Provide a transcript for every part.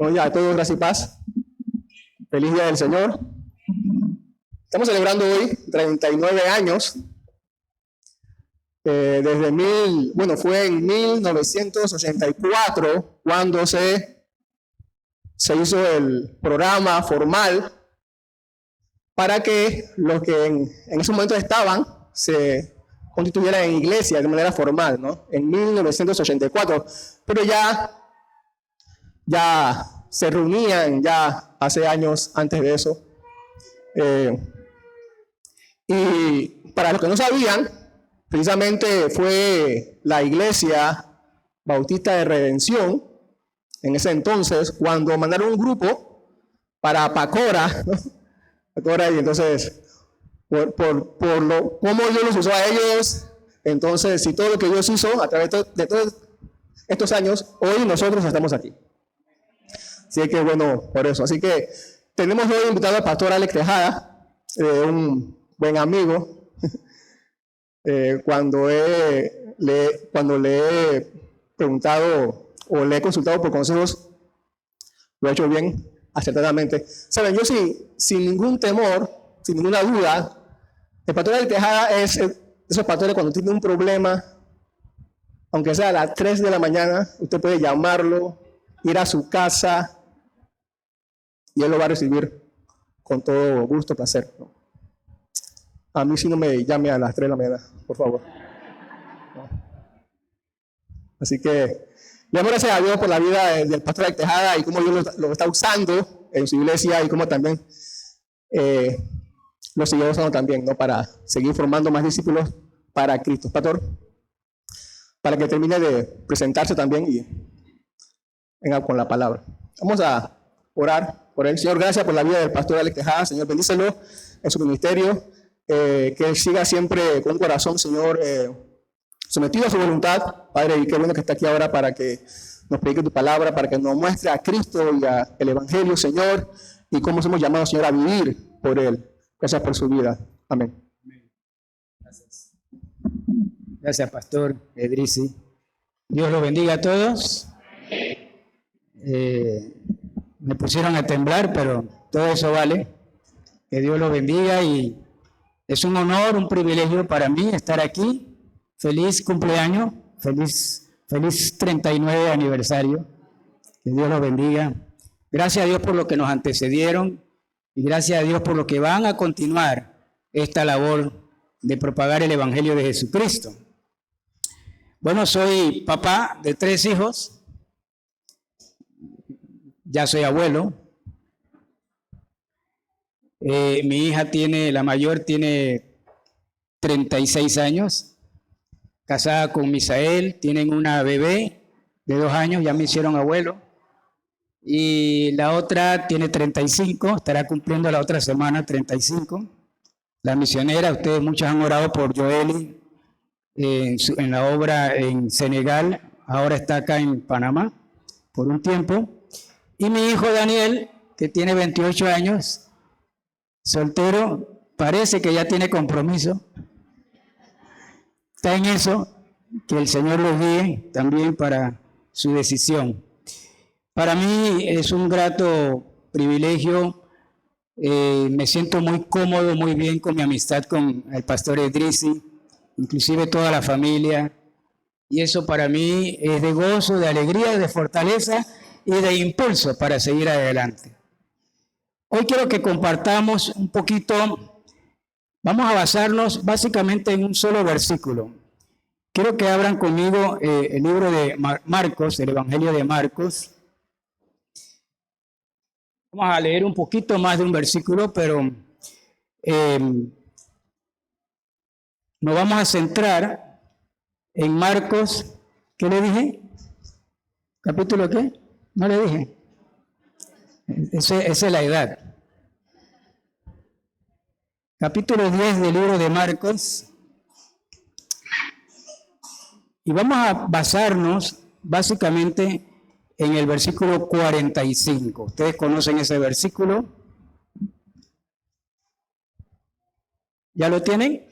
Buenos días a todos, gracias y paz. Feliz Día del Señor. Estamos celebrando hoy 39 años. Fue en 1984 cuando se hizo el programa formal para que los que en ese momento estaban se constituyeran en iglesia de manera formal, ¿no? En 1984. Pero ya se reunían ya hace años antes de eso. Y para los que no sabían, precisamente fue la Iglesia Bautista de Redención, en ese entonces, cuando mandaron un grupo para Pacora, ¿no? Pacora, y entonces, cómo Dios los usó a ellos, entonces, si todo lo que Dios hizo a través de todos estos años, hoy nosotros estamos aquí. Así que, bueno, por eso. Así que tenemos hoy invitado al pastor Alex Tejada, un buen amigo. Cuando le he preguntado o le he consultado por consejos, lo he hecho bien, acertadamente. Saben, yo sin ningún temor, sin ninguna duda, el pastor Alex Tejada es esos pastores cuando tiene un problema, aunque sea a las 3 de la mañana, usted puede llamarlo, ir a su casa, y él lo va a recibir con todo gusto, placer, ¿no? A mí sí no me llame a las 3 de la mañana, por favor. ¿No? Así que le damos gracias a Dios por la vida del pastor Alex Tejada y cómo Dios lo está usando en su iglesia y cómo también lo sigue usando también, ¿no? Para seguir formando más discípulos para Cristo. Pastor, para que termine de presentarse también y venga con la palabra. Vamos a orar por él. Señor, gracias por la vida del pastor Alex Tejada. Señor, bendícelo en su ministerio. Que él siga siempre con un corazón, Señor, sometido a su voluntad. Padre, y qué bueno que está aquí ahora para que nos predique tu palabra, para que nos muestre a Cristo y el Evangelio, Señor, y cómo somos llamados, Señor, a vivir por él. Gracias por su vida. Amén. Gracias. Gracias, pastor Edrisi. Dios los bendiga a todos. Me pusieron a temblar, pero todo eso vale. Que Dios los bendiga y es un honor, un privilegio para mí estar aquí. Feliz cumpleaños, feliz 39 aniversario. Que Dios los bendiga. Gracias a Dios por lo que nos antecedieron y gracias a Dios por lo que van a continuar esta labor de propagar el Evangelio de Jesucristo. Bueno, soy papá de 3 hijos. Ya soy abuelo. Mi hija la mayor tiene 36 años, casada con Misael, tienen una bebé de 2 años, ya me hicieron abuelo, y la otra tiene 35, estará cumpliendo la otra semana 35. La misionera, ustedes muchos han orado por Joeli en la obra en Senegal, ahora está acá en Panamá por un tiempo, y mi hijo Daniel, que tiene 28 años, soltero, parece que ya tiene compromiso. Está en eso, que el Señor los guíe también para su decisión. Para mí es un grato privilegio, me siento muy cómodo, muy bien con mi amistad con el pastor Edrisi, inclusive toda la familia, y eso para mí es de gozo, de alegría, de fortaleza y de impulso para seguir adelante. Hoy quiero que compartamos un poquito, vamos a basarnos básicamente en un solo versículo. Quiero que abran conmigo el libro de Marcos, el Evangelio de Marcos. Vamos a leer un poquito más de un versículo, pero nos vamos a centrar en Marcos, ¿qué le dije? ¿Capítulo qué? No le dije. Esa es la edad. Capítulo 10 del libro de Marcos. Y vamos a basarnos básicamente en el versículo 45. ¿Ustedes conocen ese versículo? ¿Ya lo tienen?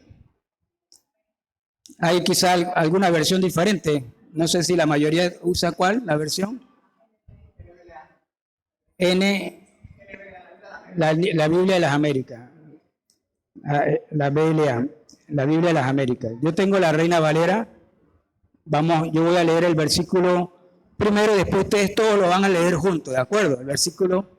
Hay quizá alguna versión diferente. No sé si la mayoría usa ¿cuál? ¿La versión? la Biblia de las Américas. La Biblia de las Américas. Yo tengo la Reina Valera. Yo voy a leer el versículo primero, después ustedes todos lo van a leer juntos, ¿de acuerdo? El versículo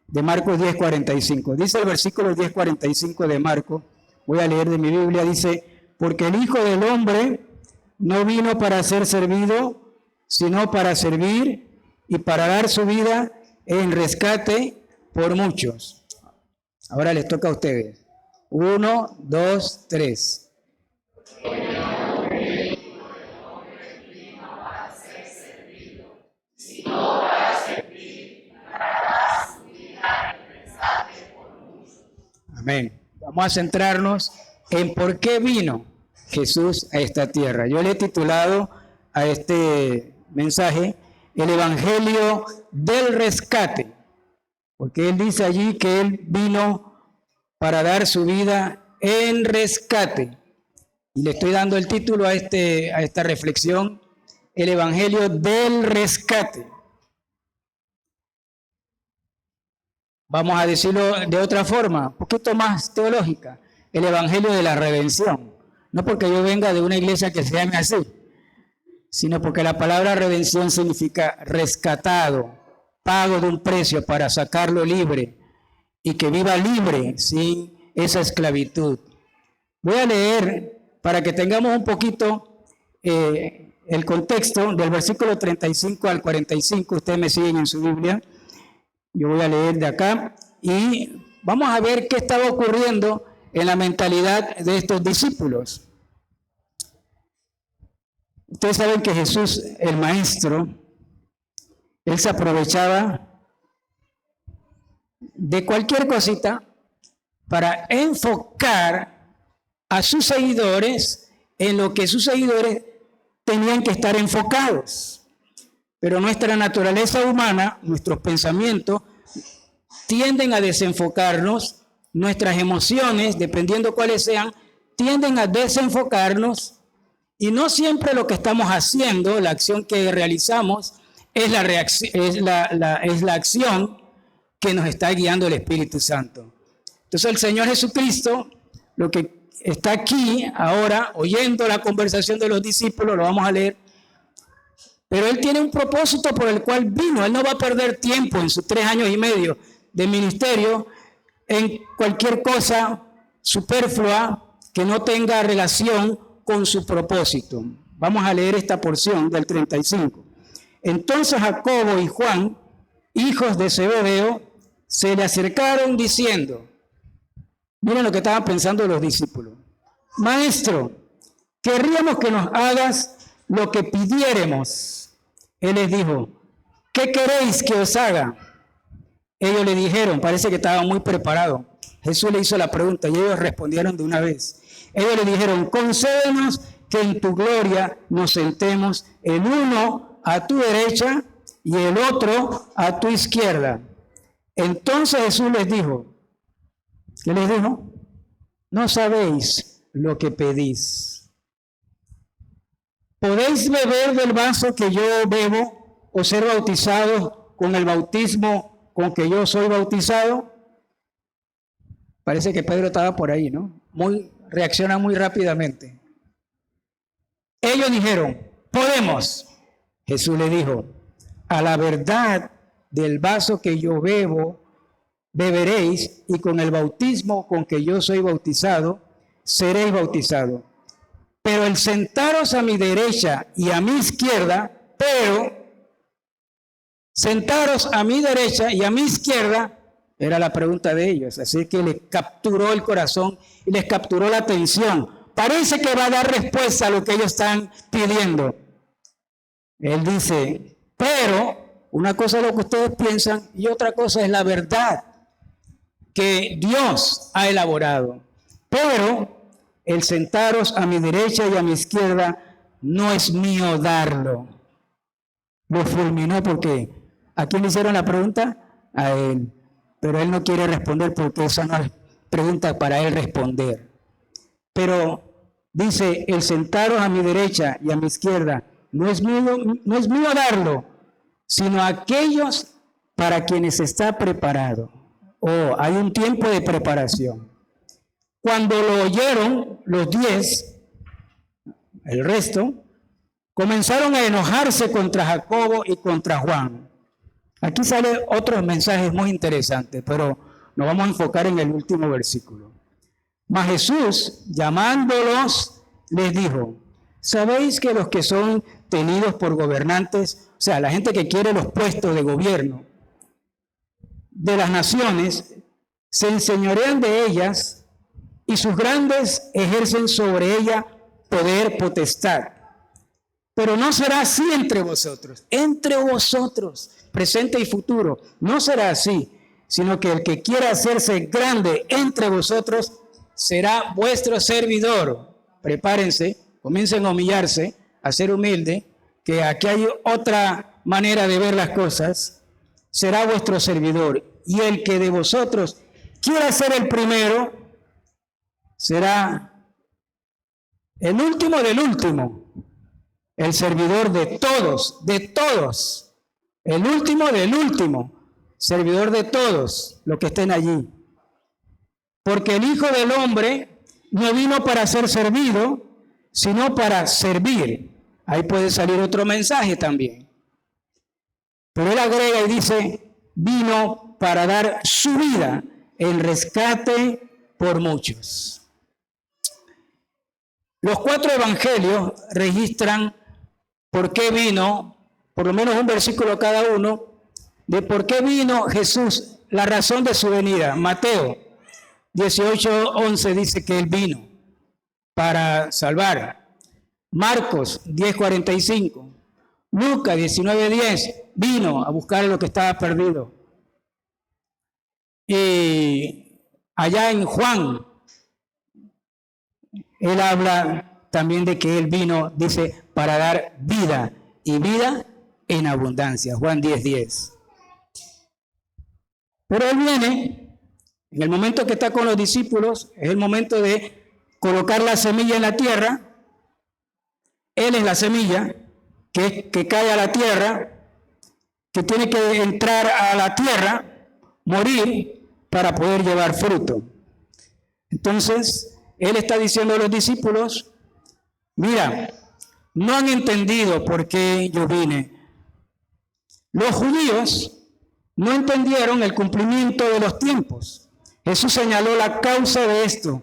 de Marcos 10:45. Dice el versículo 10:45 de Marcos, voy a leer de mi Biblia, dice: porque el Hijo del Hombre no vino para ser servido, sino para servir y para dar su vida en rescate por muchos. Ahora les toca a ustedes. 1, 2, 3. Amén. Vamos a centrarnos en por qué vino Jesús a esta tierra. Yo le he titulado a este mensaje el Evangelio del Rescate, porque él dice allí que él vino para dar su vida en rescate. Y le estoy dando el título a esta reflexión, el Evangelio del Rescate. Vamos a decirlo de otra forma, un poquito más teológica, el Evangelio de la Redención. No porque yo venga de una iglesia que se llame así, sino porque la palabra redención significa rescatado, pago de un precio para sacarlo libre y que viva libre sin esa esclavitud. Voy a leer para que tengamos un poquito el contexto del versículo 35 al 45. Ustedes me siguen en su Biblia. Yo voy a leer de acá y vamos a ver qué estaba ocurriendo en la mentalidad de estos discípulos. Ustedes saben que Jesús, el Maestro, él se aprovechaba de cualquier cosita para enfocar a sus seguidores en lo que sus seguidores tenían que estar enfocados. Pero nuestra naturaleza humana, nuestros pensamientos, tienden a desenfocarnos, nuestras emociones, dependiendo cuáles sean, tienden a desenfocarnos, y no siempre lo que estamos haciendo, la acción que realizamos, es la acción que nos está guiando el Espíritu Santo. Entonces el Señor Jesucristo, lo que está aquí ahora, oyendo la conversación de los discípulos, lo vamos a leer, pero Él tiene un propósito por el cual vino. Él no va a perder tiempo en sus 3 años y medio de ministerio en cualquier cosa superflua que no tenga relación con su propósito. Vamos a leer esta porción del 35. Entonces Jacobo y Juan, hijos de Zebedeo, se le acercaron diciendo, miren lo que estaban pensando los discípulos: Maestro, querríamos que nos hagas lo que pidiéremos. Él les dijo, ¿qué queréis que os haga? Ellos le dijeron, parece que estaban muy preparados. Jesús le hizo la pregunta y ellos respondieron de una vez. Ellos le dijeron, concédenos que en tu gloria nos sentemos el uno a tu derecha y el otro a tu izquierda. Entonces Jesús les dijo, ¿qué les dijo? No sabéis lo que pedís. ¿Podéis beber del vaso que yo bebo o ser bautizados con el bautismo con que yo soy bautizado? Parece que Pedro estaba por ahí, ¿no? Reacciona muy rápidamente. Ellos dijeron, podemos. Jesús le dijo, a la verdad del vaso que yo bebo, beberéis, y con el bautismo con que yo soy bautizado, seréis bautizados. Pero el sentaros a mi derecha y a mi izquierda, sentaros a mi derecha y a mi izquierda, era la pregunta de ellos. Así que les capturó el corazón y les capturó la atención. Parece que va a dar respuesta a lo que ellos están pidiendo. Él dice, pero una cosa es lo que ustedes piensan y otra cosa es la verdad que Dios ha elaborado. Pero el sentaros a mi derecha y a mi izquierda no es mío darlo. Lo fulminó porque ¿a quién le hicieron la pregunta? A él. Pero él no quiere responder porque esa no es pregunta para él responder. Pero dice, el sentaros a mi derecha y a mi izquierda no es mío darlo, sino a aquellos para quienes está preparado. Oh, hay un tiempo de preparación. Cuando lo oyeron los 10, el resto, comenzaron a enojarse contra Jacobo y contra Juan. Aquí salen otros mensajes muy interesantes, pero nos vamos a enfocar en el último versículo. Mas Jesús, llamándolos, les dijo: ¿sabéis que los que son tenidos por gobernantes, o sea, la gente que quiere los puestos de gobierno de las naciones, se enseñorean de ellas y sus grandes ejercen sobre ella poder, potestad? Pero no será así entre vosotros, presente y futuro. No será así, sino que el que quiera hacerse grande entre vosotros será vuestro servidor. Prepárense, comiencen a humillarse, a ser humilde, que aquí hay otra manera de ver las cosas. Será vuestro servidor. Y el que de vosotros quiera ser el primero, será el último del último, el servidor de todos, el último del último, servidor de todos los que estén allí. Porque el Hijo del Hombre no vino para ser servido, sino para servir. Ahí puede salir otro mensaje también. Pero él agrega y dice: vino para dar su vida en rescate por muchos. Los 4 evangelios registran por qué vino, por lo menos un versículo cada uno, de por qué vino Jesús, la razón de su venida. Mateo 18:11 dice que él vino para salvar. Marcos 10:45. Lucas 19:10 vino a buscar lo que estaba perdido. Y allá en Juan, él habla también de que él vino, dice, para dar vida, y vida en abundancia. Juan 10:10. Pero él viene, en el momento que está con los discípulos, es el momento de colocar la semilla en la tierra. Él es la semilla que cae a la tierra, que tiene que entrar a la tierra, morir para poder llevar fruto. Entonces, él está diciendo a los discípulos: mira, no han entendido por qué yo vine. Los judíos no entendieron el cumplimiento de los tiempos. Jesús señaló la causa de esto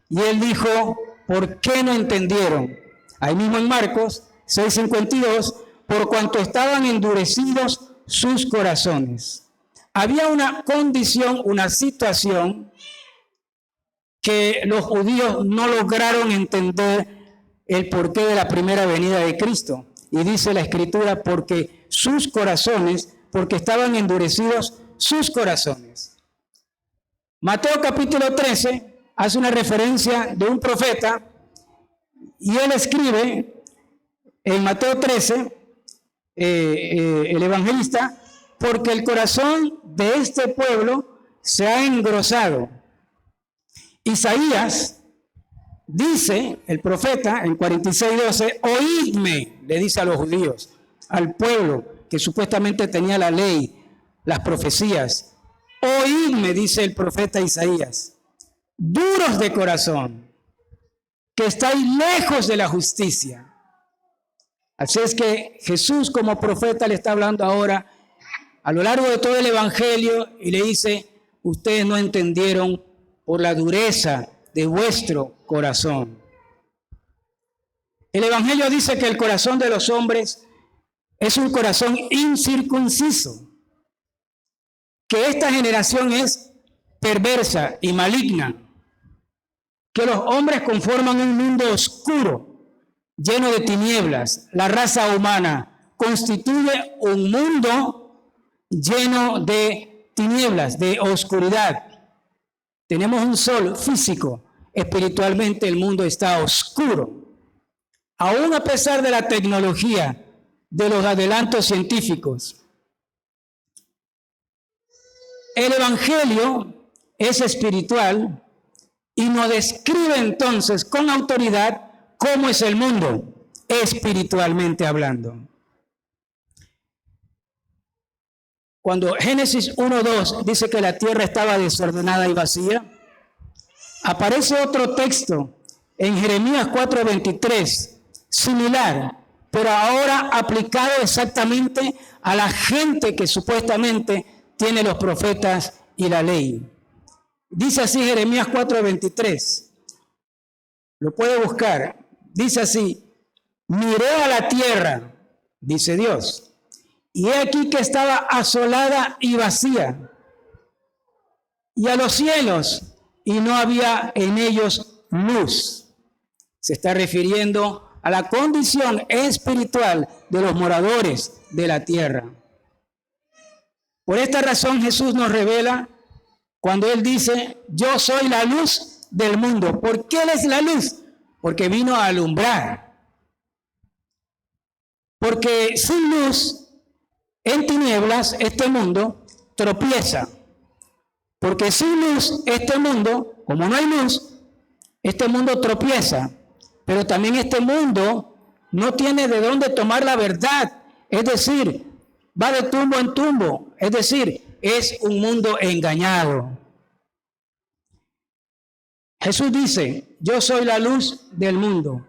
y él dijo: ¿por qué no entendieron? Ahí mismo en Marcos 6:52, por cuanto estaban endurecidos sus corazones. Había una condición, una situación que los judíos no lograron entender el porqué de la primera venida de Cristo. Y dice la Escritura: porque sus corazones, porque estaban endurecidos sus corazones. Mateo capítulo 13 hace una referencia de un profeta y él escribe en Mateo 13, el evangelista: porque el corazón de este pueblo se ha engrosado. Isaías dice, el profeta, en 46:12, oídme, le dice a los judíos, al pueblo que supuestamente tenía la ley, las profecías. Oídme, dice el profeta Isaías, duros de corazón, que estáis lejos de la justicia. Así es que Jesús como profeta le está hablando ahora a lo largo de todo el evangelio y le dice: ustedes no entendieron por la dureza de vuestro corazón. El evangelio dice que el corazón de los hombres es un corazón incircunciso, que esta generación es perversa y maligna, que los hombres conforman un mundo oscuro, lleno de tinieblas. La raza humana constituye un mundo lleno de tinieblas, de oscuridad. Tenemos un sol físico, espiritualmente el mundo está oscuro. Aún a pesar de la tecnología, de los adelantos científicos. El evangelio es espiritual y nos describe entonces con autoridad cómo es el mundo, espiritualmente hablando. cuando Génesis 1:2 dice que la tierra estaba desordenada y vacía, aparece otro texto en Jeremías 4:23, similar, pero ahora aplicado exactamente a la gente que supuestamente tiene los profetas y la ley. Dice así Jeremías 4:23, lo puede buscar, dice así: miré a la tierra, dice Dios, y he aquí que estaba asolada y vacía, y a los cielos, y no había en ellos luz. Se está refiriendo a la condición espiritual de los moradores de la tierra. Por esta razón Jesús nos revela cuando Él dice: yo soy la luz del mundo. ¿Por qué Él es la luz? Porque vino a alumbrar. Porque sin luz, en tinieblas, este mundo tropieza. Porque sin luz, este mundo, como no hay luz, este mundo tropieza. Pero también este mundo no tiene de dónde tomar la verdad. Es decir, va de tumbo en tumbo. Es decir, es un mundo engañado. Jesús dice: yo soy la luz del mundo.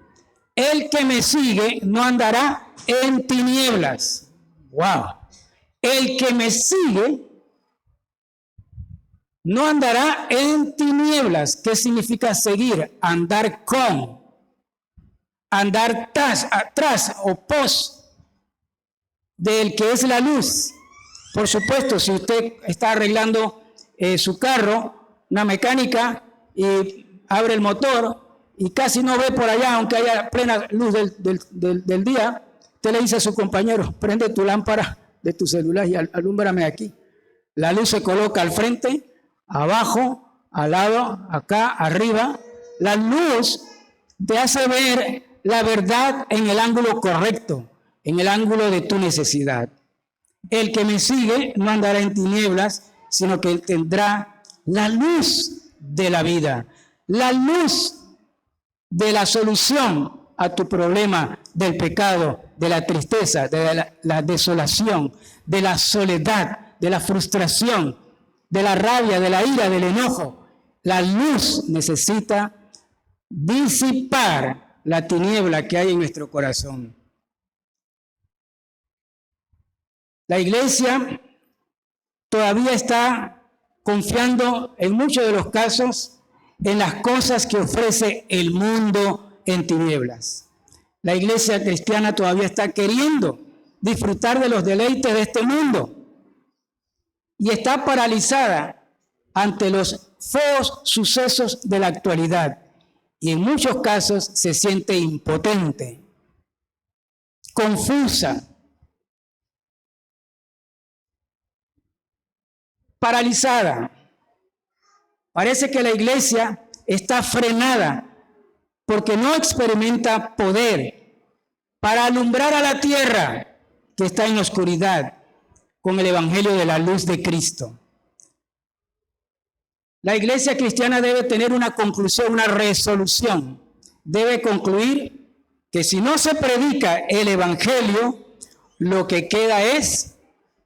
El que me sigue no andará en tinieblas. ¡Wow! El que me sigue no andará en tinieblas. ¿Qué significa seguir? Andar con. Andar atrás o pos del que es la luz. Por supuesto, si usted está arreglando su carro, una mecánica, y abre el motor y casi no ve por allá, aunque haya plena luz del día, usted le dice a su compañero: prende tu lámpara de tu celular y alúmbrame aquí. La luz se coloca al frente, abajo, al lado, acá, arriba. La luz te hace ver la verdad en el ángulo correcto, en el ángulo de tu necesidad. El que me sigue no andará en tinieblas, sino que él tendrá la luz de la vida, la luz de la solución a tu problema del pecado, de la tristeza, de la desolación, de la soledad, de la frustración, de la rabia, de la ira, del enojo. La luz necesita disipar la tiniebla que hay en nuestro corazón. La iglesia todavía está confiando en muchos de los casos en las cosas que ofrece el mundo en tinieblas. La iglesia cristiana todavía está queriendo disfrutar de los deleites de este mundo y está paralizada ante los feos sucesos de la actualidad. Y en muchos casos se siente impotente, confusa, paralizada. Parece que la iglesia está frenada porque no experimenta poder para alumbrar a la tierra que está en la oscuridad con el evangelio de la luz de Cristo. La iglesia cristiana debe tener una conclusión, una resolución. Debe concluir que si no se predica el evangelio, lo que queda es,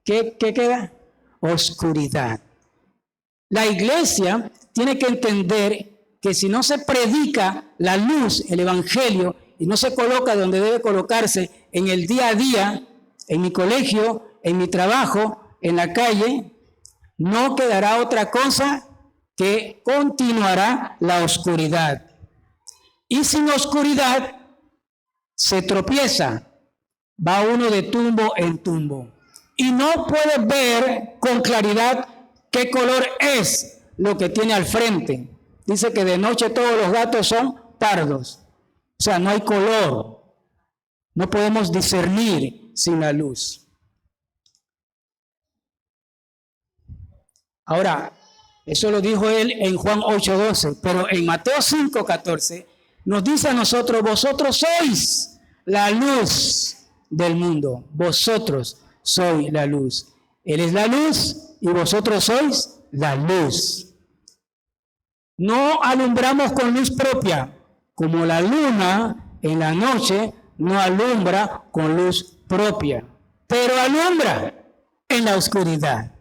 ¿qué queda? Oscuridad. La iglesia tiene que entender que si no se predica la luz, el evangelio, y no se coloca donde debe colocarse en el día a día, en mi colegio, en mi trabajo, en la calle, no quedará otra cosa que continuará la oscuridad. Y sin oscuridad se tropieza, va uno de tumbo en tumbo. Y no puede ver con claridad qué color es lo que tiene al frente. Dice que de noche todos los gatos son pardos. O sea, no hay color. No podemos discernir sin la luz. Ahora, eso lo dijo él en Juan 8:12, pero en Mateo 5:14 nos dice a nosotros: vosotros sois la luz del mundo. Vosotros sois la luz. Él es la luz y vosotros sois la luz. No alumbramos con luz propia, como la luna en la noche no alumbra con luz propia, pero alumbra en la oscuridad.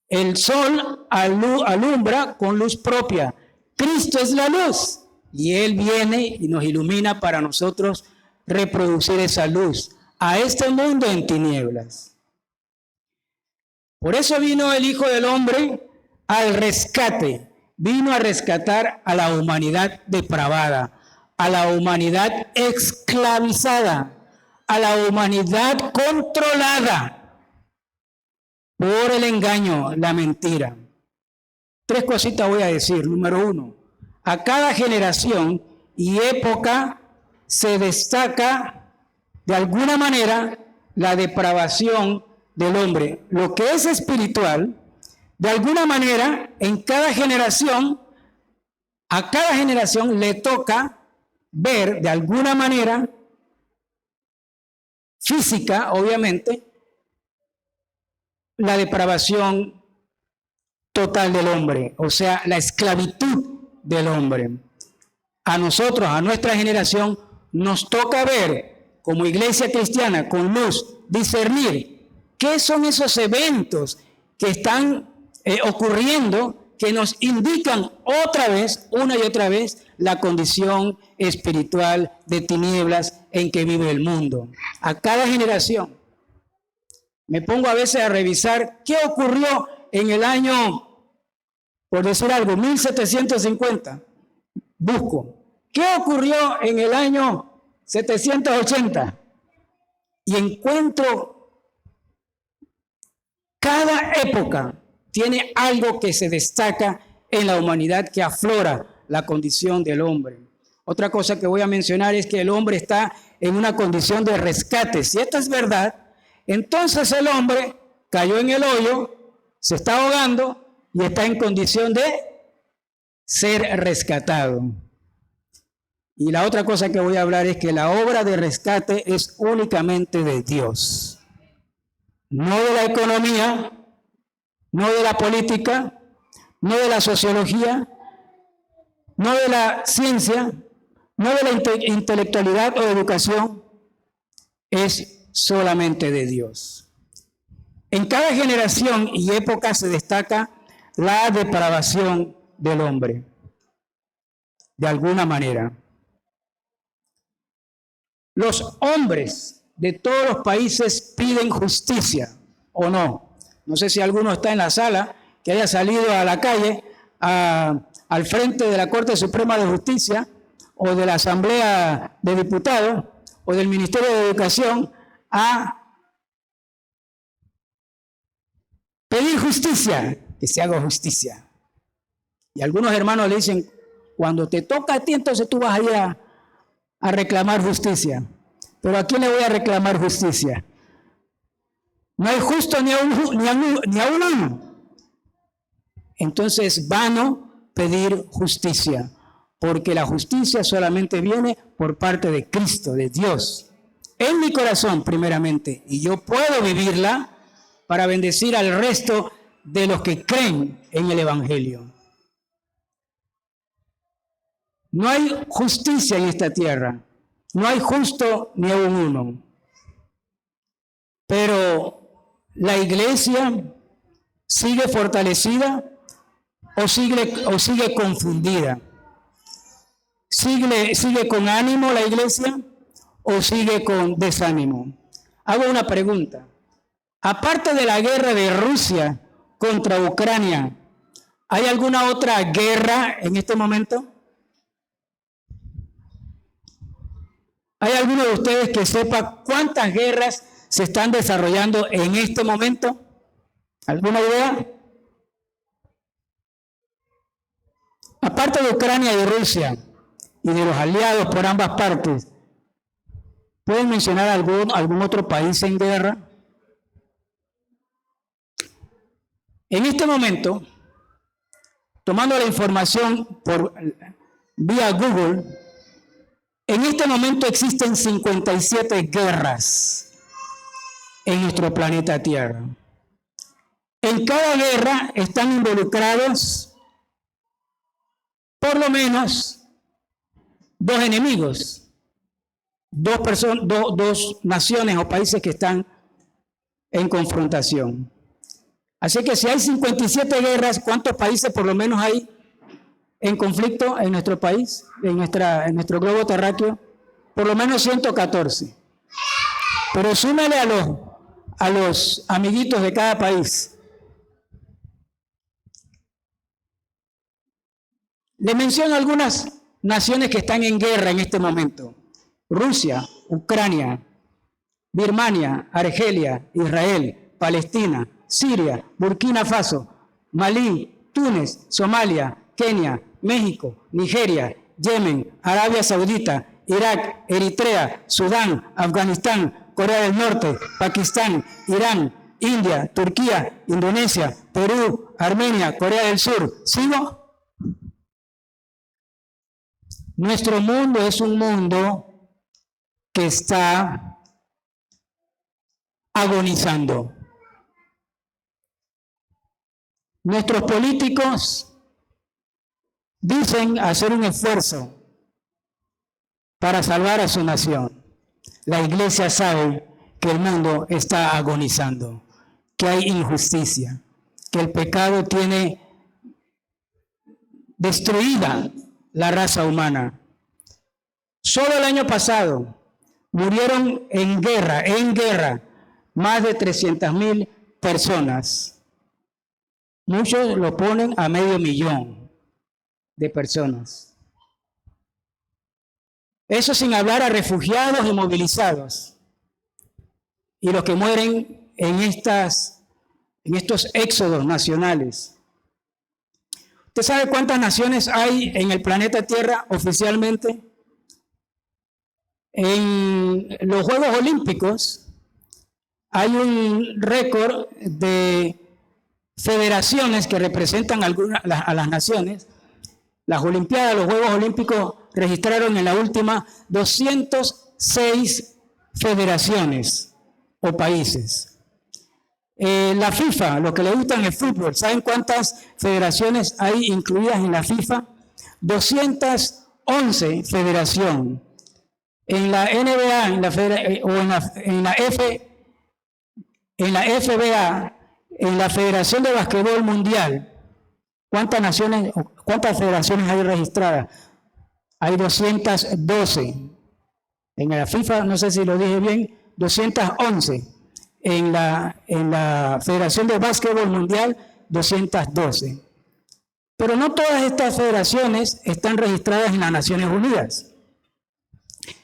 El sol alumbra con luz propia. Cristo es la luz y Él viene y nos ilumina para nosotros reproducir esa luz a este mundo en tinieblas. Por eso vino el Hijo del Hombre al rescate. Vino a rescatar a la humanidad depravada, a la humanidad esclavizada, a la humanidad controlada por el engaño, la mentira. 3 cositas voy a decir. Número 1, a cada generación y época se destaca de alguna manera la depravación del hombre. Lo que es espiritual, de alguna manera, en cada generación, a cada generación le toca ver de alguna manera física, obviamente, la depravación total del hombre, o sea, la esclavitud del hombre. A nosotros, a nuestra generación, nos toca ver, como iglesia cristiana, con luz, discernir qué son esos eventos que están ocurriendo, que nos indican otra vez, una y otra vez, la condición espiritual de tinieblas en que vive el mundo. A cada generación. Me pongo a veces a revisar qué ocurrió en el año, por decir algo, 1750. Busco. ¿Qué ocurrió en el año 780? Y encuentro cada época tiene algo que se destaca en la humanidad que aflora la condición del hombre. Otra cosa que voy a mencionar es que el hombre está en una condición de rescate. Si esto es verdad, entonces el hombre cayó en el hoyo, se está ahogando y está en condición de ser rescatado. Y la otra cosa que voy a hablar es que la obra de rescate es únicamente de Dios. No de la economía, no de la política, no de la sociología, no de la ciencia, no de la intelectualidad o educación, es solamente de Dios. En cada generación y época se destaca la depravación del hombre, de alguna manera. Los hombres de todos los países piden justicia, ¿o no? No sé si alguno está en la sala, que haya salido a la calle, al frente de la Corte Suprema de Justicia, o de la Asamblea de Diputados, o del Ministerio de Educación, a pedir justicia, que se haga justicia. Y algunos hermanos le dicen, cuando te toca a ti, entonces tú vas a ir a reclamar justicia. Pero ¿a quién le voy a reclamar justicia? No hay justo ni a uno. Entonces es vano pedir justicia, porque la justicia solamente viene por parte de Cristo, de Dios, en mi corazón primeramente, y yo puedo vivirla para bendecir al resto de los que creen en el Evangelio. No hay justicia en esta tierra, no hay justo ni aun uno. Pero la iglesia sigue fortalecida o sigue confundida. ¿Sigue con ánimo la iglesia o sigue con desánimo? Hago una pregunta. Aparte de la guerra de Rusia contra Ucrania, ¿hay alguna otra guerra en este momento? ¿Hay alguno de ustedes que sepa cuántas guerras se están desarrollando en este momento? ¿Alguna idea? Aparte de Ucrania y de Rusia y de los aliados por ambas partes, ¿pueden mencionar algún otro país en guerra? En este momento, tomando la información vía Google, en este momento existen 57 guerras en nuestro planeta Tierra. En cada guerra están involucrados por lo menos 2 enemigos, dos naciones o países que están en confrontación. Así que si hay 57 guerras, ¿cuántos países por lo menos hay en conflicto en nuestro país, en nuestro globo terráqueo? Por lo menos 114. Pero súmale a los amiguitos de cada país. Le menciono algunas naciones que están en guerra en este momento: Rusia, Ucrania, Birmania, Argelia, Israel, Palestina, Siria, Burkina Faso, Malí, Túnez, Somalia, Kenia, México, Nigeria, Yemen, Arabia Saudita, Irak, Eritrea, Sudán, Afganistán, Corea del Norte, Pakistán, Irán, India, Turquía, Indonesia, Perú, Armenia, Corea del Sur. ¿Sigo? Nuestro mundo es un mundo que está agonizando. Nuestros políticos dicen hacer un esfuerzo para salvar a su nación. La iglesia sabe que el mundo está agonizando, que hay injusticia, que el pecado tiene destruida la raza humana. Solo el año pasado murieron en guerra, más de 300,000 personas. Muchos lo ponen a 500,000 de personas. Eso sin hablar a refugiados y movilizados. Y los que mueren en estos éxodos nacionales. ¿Usted sabe cuántas naciones hay en el planeta Tierra oficialmente? En los Juegos Olímpicos hay un récord de federaciones que representan a las naciones. Las Olimpiadas, los Juegos Olímpicos registraron en la última 206 federaciones o países. La FIFA, lo que le gusta en el fútbol, ¿saben cuántas federaciones hay incluidas en la FIFA? 211 federaciones. En la NBA, en la FBA, en la Federación de Básquetbol Mundial, ¿cuántas federaciones hay registradas? Hay 212. En la FIFA, no sé si lo dije bien, 211. En la Federación de Básquetbol Mundial, 212. Pero no todas estas federaciones están registradas en las Naciones Unidas.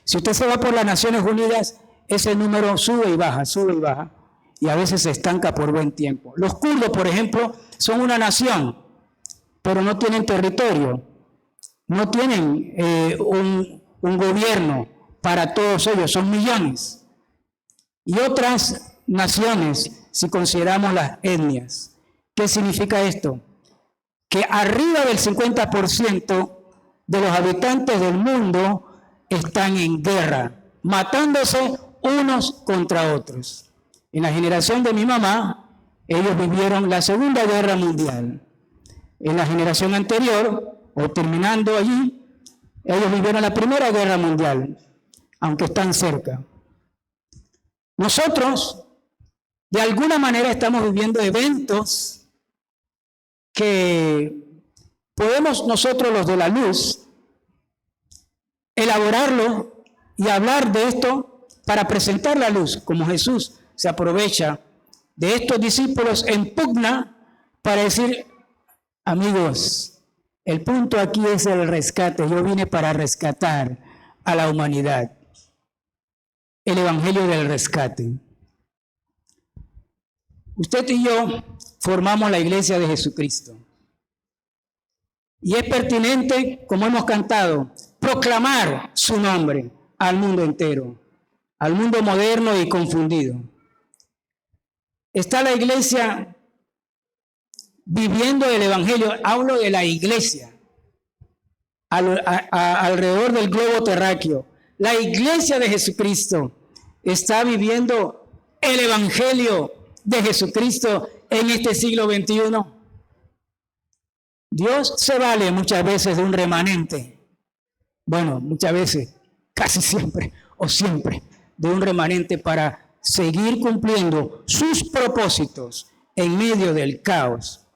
Si usted se va por las Naciones Unidas, ese número sube y baja, y a veces se estanca por buen tiempo. Los kurdos, por ejemplo, son una nación, pero no tienen territorio, no tienen un gobierno para todos ellos, son millones. Y otras naciones, si consideramos las etnias. ¿Qué significa esto? Que arriba del 50% de los habitantes del mundo están en guerra, matándose unos contra otros. En la generación de mi mamá, ellos vivieron la Segunda Guerra Mundial. En la generación anterior, o terminando allí, ellos vivieron la Primera Guerra Mundial, aunque están cerca. Nosotros, de alguna manera, estamos viviendo eventos que podemos nosotros, los de la luz, elaborarlo y hablar de esto para presentar la luz, como Jesús se aprovecha de estos discípulos en pugna para decir: amigos, el punto aquí es el rescate. Yo vine para rescatar a la humanidad. El evangelio del rescate. Usted y yo formamos la iglesia de Jesucristo. Y es pertinente, como hemos cantado, proclamar su nombre al mundo entero, al mundo moderno y confundido. Está la iglesia viviendo el evangelio. Hablo de la iglesia alrededor del globo terráqueo. La iglesia de Jesucristo está viviendo el evangelio de Jesucristo en este siglo XXI. Dios se vale muchas veces de un remanente. Bueno, muchas veces, casi siempre o siempre, de un remanente para seguir cumpliendo sus propósitos en medio del caos.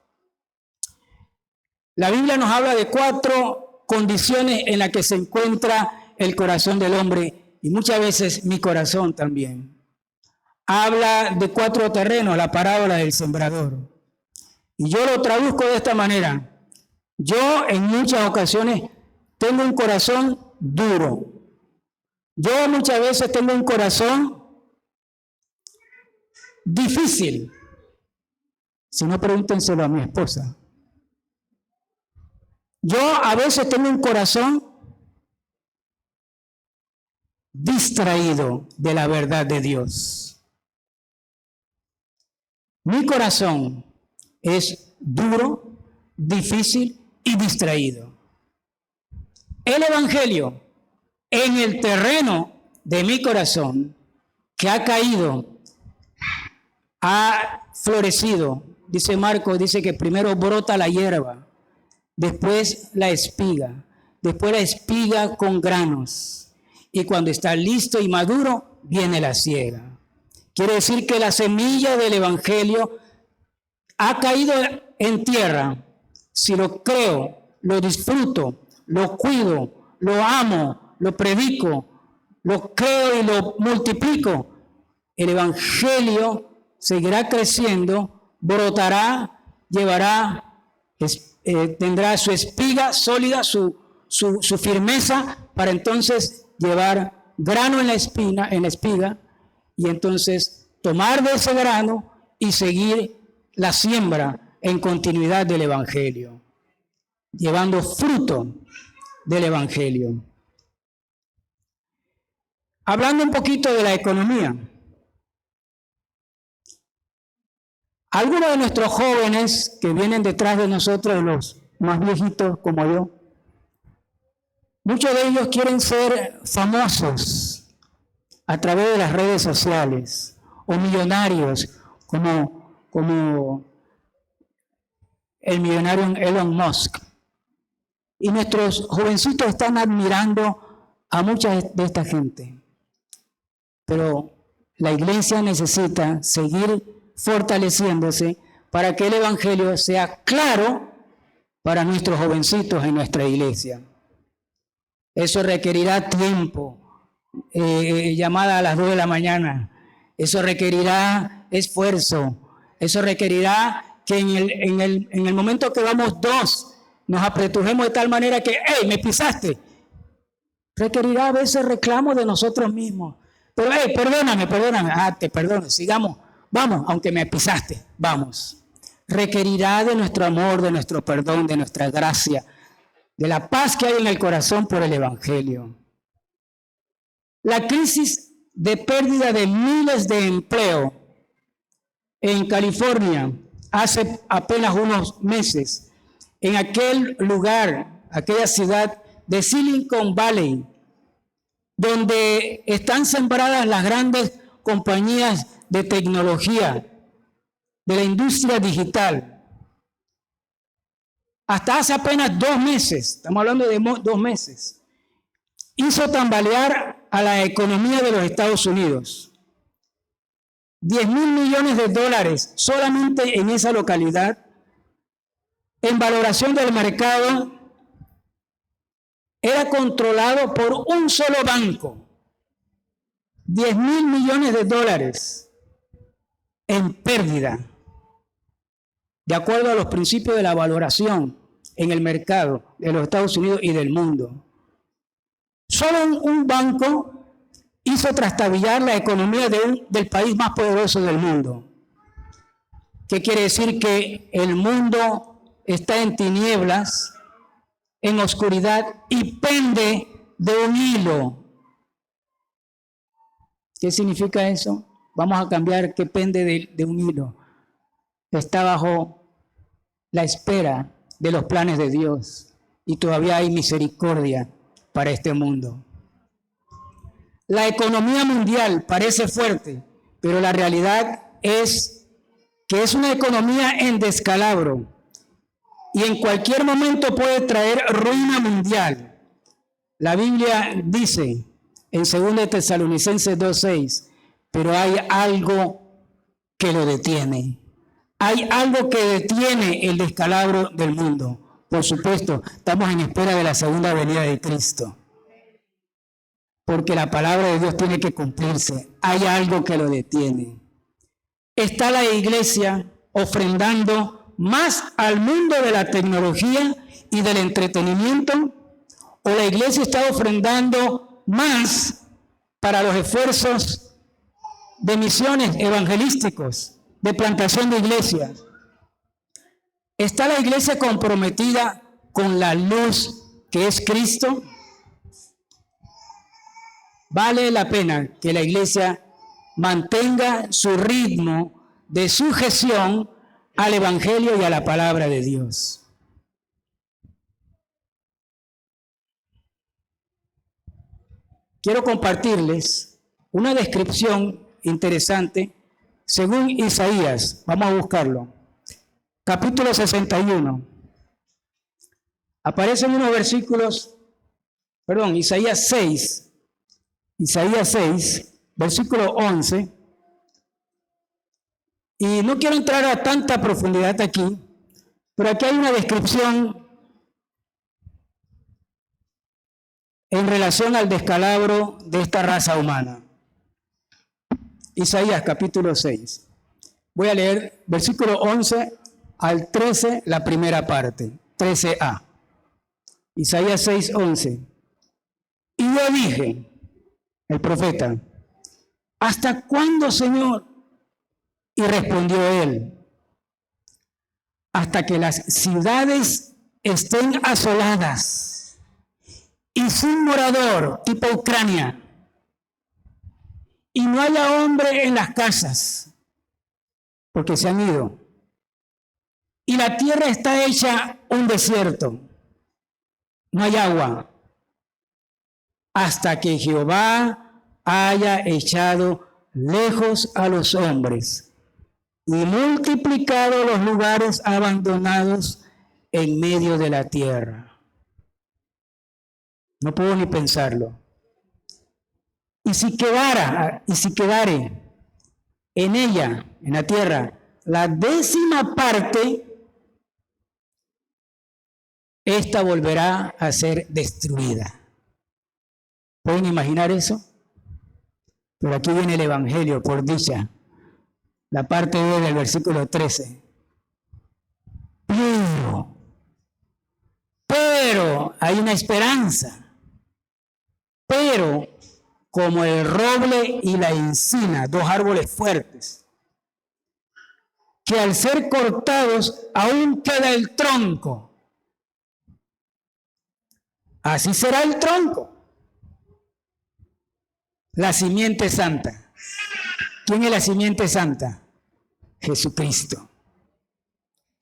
La Biblia nos habla de 4 condiciones en las que se encuentra el corazón del hombre y muchas veces mi corazón también. Habla de 4 terrenos, la parábola del sembrador. Y yo lo traduzco de esta manera. Yo en muchas ocasiones tengo un corazón duro. Yo muchas veces tengo un corazón difícil. Si no, pregúntenselo a mi esposa. Yo a veces tengo un corazón distraído de la verdad de Dios. Mi corazón es duro, difícil y distraído. El Evangelio en el terreno de mi corazón que ha caído, ha florecido. Dice Marcos, dice que primero brota la hierba, después la espiga con granos, y cuando está listo y maduro, viene la siega. Quiere decir que la semilla del Evangelio ha caído en tierra. Si lo creo, lo disfruto, lo cuido, lo amo, lo predico, lo creo y lo multiplico, el Evangelio seguirá creciendo, brotará, tendrá su espiga sólida, su firmeza, para entonces llevar grano en la espiga, y entonces tomar de ese grano y seguir la siembra en continuidad del Evangelio, llevando fruto del Evangelio. Hablando un poquito de la economía. Algunos de nuestros jóvenes que vienen detrás de nosotros, los más viejitos como yo, muchos de ellos quieren ser famosos a través de las redes sociales o millonarios como el millonario Elon Musk. Y nuestros jovencitos están admirando a mucha de esta gente. Pero la iglesia necesita seguir fortaleciéndose para que el Evangelio sea claro para nuestros jovencitos en nuestra iglesia. Eso requerirá tiempo, llamada a las 2 de la mañana. Eso requerirá esfuerzo. Eso requerirá que en el momento que vamos 2, nos apretujemos de tal manera que, ¡hey, me pisaste! Requerirá a veces reclamo de nosotros mismos. Pero, ¡hey, perdóname! Te perdono, sigamos. Vamos, aunque me pisaste, vamos. Requerirá de nuestro amor, de nuestro perdón, de nuestra gracia, de la paz que hay en el corazón por el Evangelio. La crisis de pérdida de miles de empleo en California hace apenas unos meses, en aquel lugar, aquella ciudad de Silicon Valley, donde están sembradas las grandes compañías de tecnología, de la industria digital. Hasta hace apenas 2 meses, estamos hablando de 2 meses, hizo tambalear a la economía de los Estados Unidos. $10,000 millones solamente en esa localidad. En valoración del mercado, era controlado por un solo banco. $10,000 millones en pérdida, de acuerdo a los principios de la valoración en el mercado de los Estados Unidos y del mundo. Solo un banco hizo trastabillar la economía del país más poderoso del mundo. ¿Qué quiere decir? Que el mundo está en tinieblas, en oscuridad y pende de un hilo. ¿Qué significa eso? Vamos a cambiar que pende de un hilo. Está bajo la espera de los planes de Dios y todavía hay misericordia para este mundo. La economía mundial parece fuerte, pero la realidad es que es una economía en descalabro y en cualquier momento puede traer ruina mundial. La Biblia dice en 2 Tesalonicenses 2:6, pero hay algo que lo detiene. Hay algo que detiene el descalabro del mundo. Por supuesto, estamos en espera de la segunda venida de Cristo. Porque la palabra de Dios tiene que cumplirse. Hay algo que lo detiene. ¿Está la iglesia ofrendando más al mundo de la tecnología y del entretenimiento? ¿O la iglesia está ofrendando más para los esfuerzos de misiones evangelísticos, de plantación de iglesias? ¿Está la iglesia comprometida con la luz que es Cristo? Vale la pena que la iglesia mantenga su ritmo de sujeción al Evangelio y a la palabra de Dios. Quiero compartirles una descripción interesante según Isaías. Vamos a buscarlo. Capítulo 61. Aparecen unos versículos, Isaías 6. Isaías 6, versículo 11. Y no quiero entrar a tanta profundidad aquí, pero aquí hay una descripción en relación al descalabro de esta raza humana. Isaías capítulo 6. Voy a leer versículo 11 al 13, la primera parte, 13a. Isaías 6, 11. Y yo dije, el profeta, ¿hasta cuándo, Señor? Y respondió él, hasta que las ciudades estén asoladas y sin morador, tipo Ucrania, y no haya hombre en las casas, porque se han ido, y la tierra está hecha un desierto, no hay agua, hasta que Jehová haya echado lejos a los hombres y multiplicado los lugares abandonados en medio de la tierra. No puedo ni pensarlo. Y si quedare en ella, en la tierra, la 10ª parte, esta volverá a ser destruida. ¿Pueden imaginar eso? Pero aquí viene el Evangelio, por dicha. La parte B del versículo 13. Pero, hay una esperanza. Pero, como el roble y la encina, 2 árboles fuertes, que al ser cortados aún queda el tronco. Así será el tronco. La simiente santa. ¿Quién es la simiente santa? Jesucristo.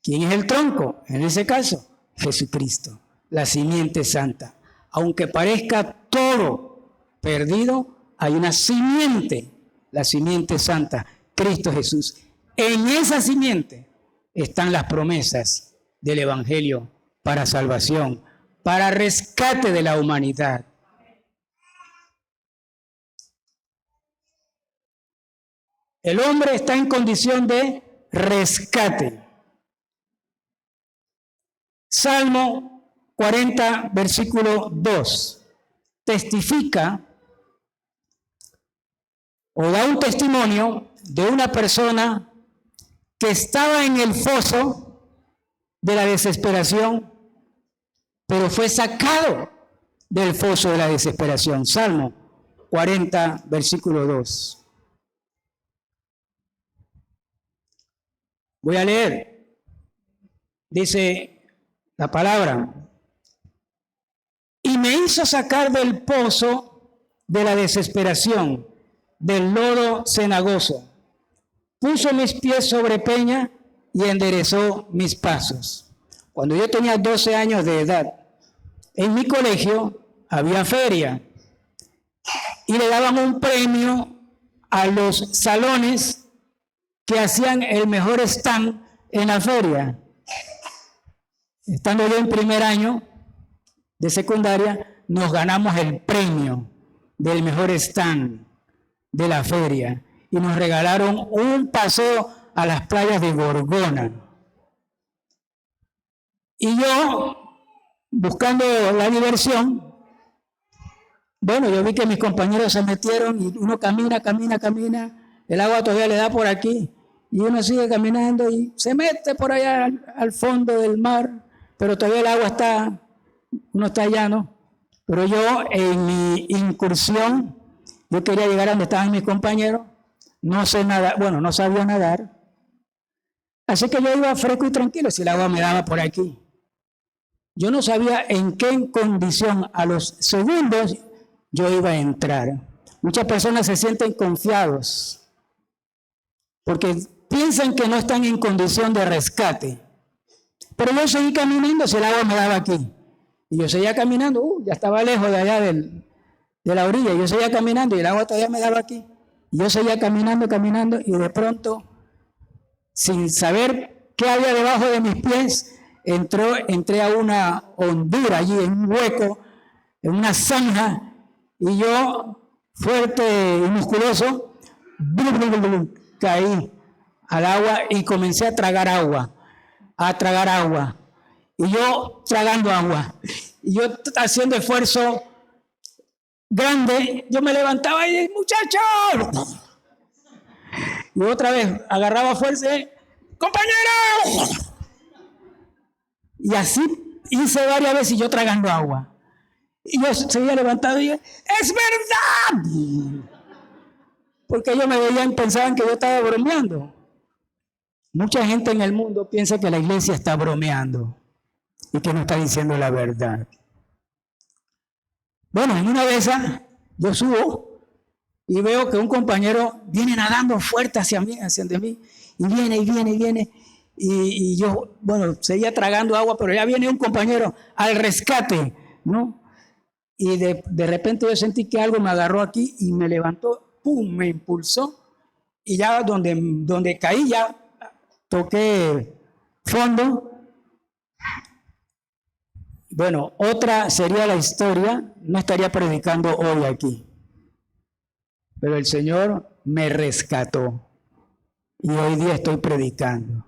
¿Quién es el tronco? En ese caso, Jesucristo. La simiente santa. Aunque parezca todo perdido, hay una simiente, la simiente santa, Cristo Jesús. En esa simiente están las promesas del Evangelio para salvación, para rescate de la humanidad. El hombre está en condición de rescate. Salmo 40, versículo 2, testifica o da un testimonio de una persona que estaba en el foso de la desesperación, pero fue sacado del foso de la desesperación. Salmo 40, versículo 2. Voy a leer. Dice la palabra. Y me hizo sacar del pozo de la desesperación, del lodo cenagoso. Puso mis pies sobre peña y enderezó mis pasos. Cuando yo tenía 12 años de edad, en mi colegio había feria y le daban un premio a los salones que hacían el mejor stand en la feria. Estando yo en primer año de secundaria, nos ganamos el premio del mejor stand de la feria. y nos regalaron un paseo a las playas de Gorgona. Y yo, buscando la diversión, bueno, yo vi que mis compañeros se metieron y uno camina, el agua todavía le da por aquí y uno sigue caminando y se mete por allá al fondo del mar, pero todavía el agua uno está llano. Pero yo en mi incursión, yo quería llegar a donde estaban mis compañeros, no sé nadar, bueno, no sabía nadar, así que yo iba fresco y tranquilo si el agua me daba por aquí. Yo no sabía en qué condición a los segundos yo iba a entrar. Muchas personas se sienten confiados porque piensan que no están en condición de rescate. Pero yo seguí caminando si el agua me daba aquí. Y yo seguía caminando, ya estaba lejos de allá de la orilla. Yo seguía caminando y el agua todavía me daba aquí. Y yo seguía caminando y de pronto, sin saber qué había debajo de mis pies, entré a una hondura allí, en un hueco, en una zanja, y yo, fuerte y musculoso, caí al agua y comencé a tragar agua. Y yo tragando agua. Y yo haciendo esfuerzo grande, yo me levantaba y dije, ¡muchachos! Y otra vez agarraba fuerza y, ¡compañeros! Y así hice varias veces y yo tragando agua. Y yo seguía levantado y dije, ¡es verdad! Porque ellos me veían, pensaban que yo estaba bromeando. Mucha gente en el mundo piensa que la iglesia está bromeando y que no está diciendo la verdad. Bueno, en una de esas, yo subo y veo que un compañero viene nadando fuerte hacia mí, y viene. Y yo, bueno, seguía tragando agua, pero ya viene un compañero al rescate, ¿no? Y de repente yo sentí que algo me agarró aquí y me levantó, ¡pum!, me impulsó. Y ya donde caí, ya toqué fondo. Bueno, otra sería la historia, no estaría predicando hoy aquí. Pero el Señor me rescató y hoy día estoy predicando.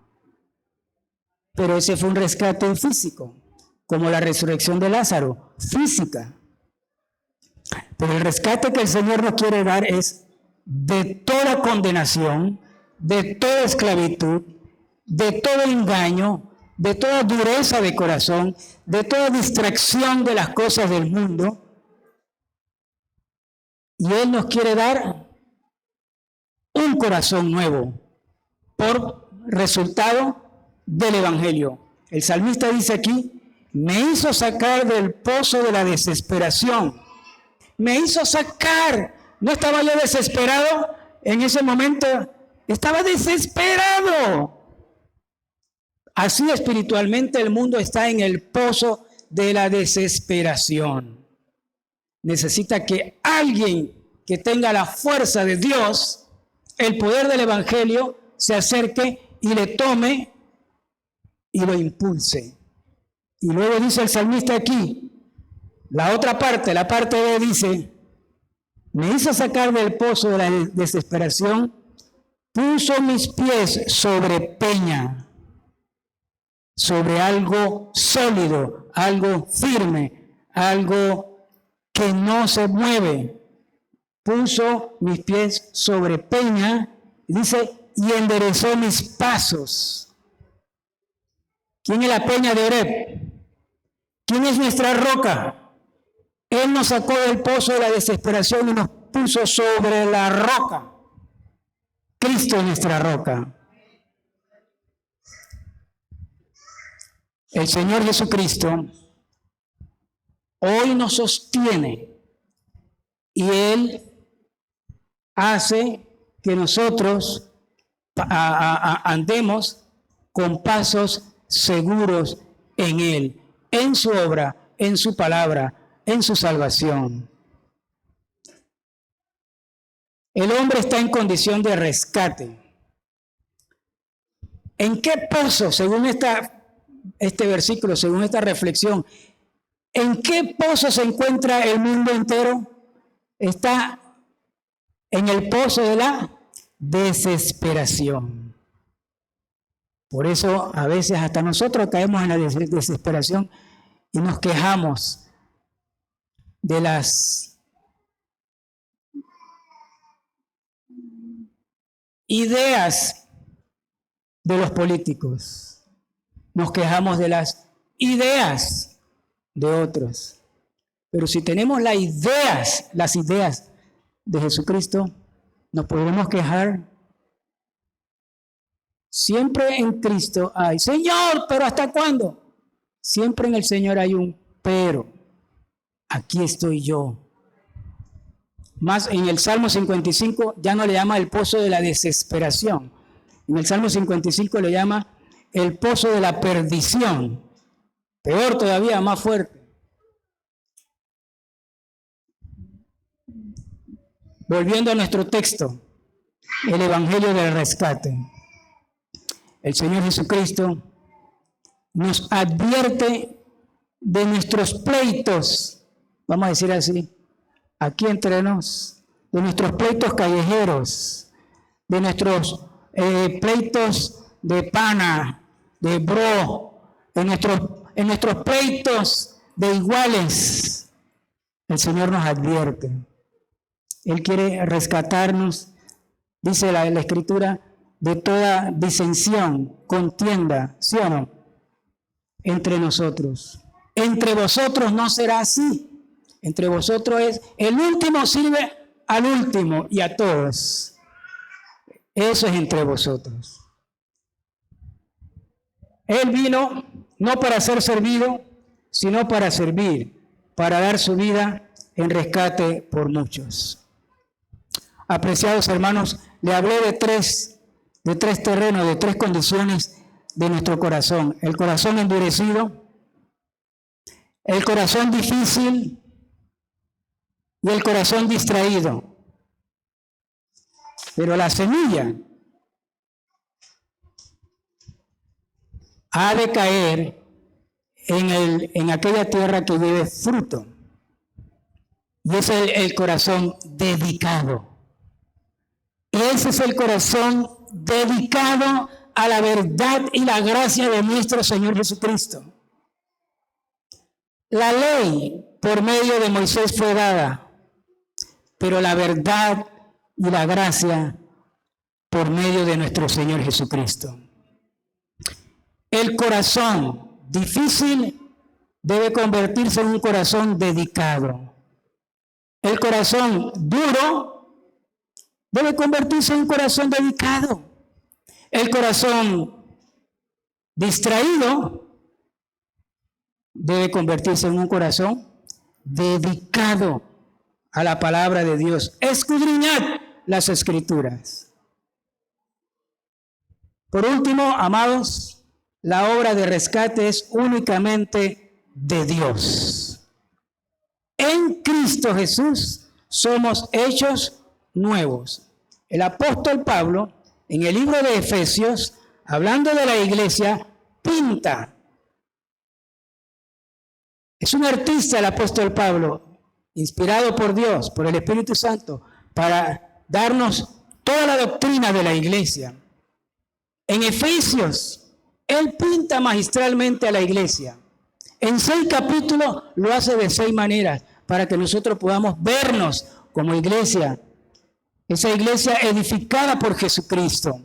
Pero ese fue un rescate físico, como la resurrección de Lázaro, física. Pero el rescate que el Señor nos quiere dar es de toda condenación, de toda esclavitud, de todo engaño, de toda dureza de corazón, de toda distracción de las cosas del mundo. Y Él nos quiere dar un corazón nuevo por resultado del Evangelio. El salmista dice aquí, me hizo sacar del pozo de la desesperación. Me hizo sacar. No estaba yo desesperado en ese momento, estaba desesperado. Así espiritualmente el mundo está en el pozo de la desesperación. Necesita que alguien que tenga la fuerza de Dios, el poder del Evangelio, se acerque y le tome y lo impulse. Y luego dice el salmista aquí, la otra parte, la parte B dice, me hizo sacar del pozo de la desesperación, puso mis pies sobre peña, sobre algo sólido, algo firme, algo que no se mueve. Puso mis pies sobre peña, dice, y enderezó mis pasos. ¿Quién es la peña de Oreb? ¿Quién es nuestra roca? Él nos sacó del pozo de la desesperación y nos puso sobre la roca. Cristo es nuestra roca. El Señor Jesucristo hoy nos sostiene y Él hace que nosotros andemos con pasos seguros en Él, en su obra, en su palabra, en su salvación. El hombre está en condición de rescate. ¿En qué pozo, según este versículo, según esta reflexión, en qué pozo se encuentra el mundo entero? Está en el pozo de la desesperación. Por eso a veces hasta nosotros caemos en la desesperación y nos quejamos de las ideas de los políticos. Nos quejamos de las ideas de otros. Pero si tenemos las ideas de Jesucristo, nos podremos quejar. Siempre en Cristo hay, Señor, pero ¿hasta cuándo? Siempre en el Señor hay un pero. Aquí estoy yo. Más en el Salmo 55 ya no le llama el pozo de la desesperación. En el Salmo 55 le llama el pozo de la perdición. Peor todavía, más fuerte. Volviendo a nuestro texto, el Evangelio del Rescate. El Señor Jesucristo nos advierte de nuestros pleitos, vamos a decir así, aquí entre nos, de nuestros pleitos callejeros, de nuestros pleitos de pana, de bro, en nuestros pleitos de iguales. El Señor nos advierte. Él quiere rescatarnos, dice la Escritura, de toda disensión, contienda, ¿sí o no? Entre nosotros. Entre vosotros no será así. Entre vosotros es, el último sirve al último y a todos. Eso es entre vosotros. Él vino no para ser servido, sino para servir, para dar su vida en rescate por muchos. Apreciados hermanos, le hablé de tres terrenos, de tres condiciones de nuestro corazón. El corazón endurecido, el corazón difícil y el corazón distraído. Pero la semilla ha de caer en aquella tierra que lleve fruto. Y ese es el corazón dedicado. Ese es el corazón dedicado a la verdad y la gracia de nuestro Señor Jesucristo. La ley por medio de Moisés fue dada, pero la verdad y la gracia por medio de nuestro Señor Jesucristo. El corazón difícil debe convertirse en un corazón dedicado. El corazón duro debe convertirse en un corazón dedicado. El corazón distraído debe convertirse en un corazón dedicado a la palabra de Dios. Escudriñad las Escrituras. Por último, amados, la obra de rescate es únicamente de Dios. En Cristo Jesús somos hechos nuevos. El apóstol Pablo, en el libro de Efesios, hablando de la iglesia, pinta. Es un artista el apóstol Pablo, inspirado por Dios, por el Espíritu Santo, para darnos toda la doctrina de la iglesia. En Efesios, él pinta magistralmente a la iglesia. En 6 capítulos lo hace de 6 maneras, para que nosotros podamos vernos como iglesia. Esa iglesia edificada por Jesucristo.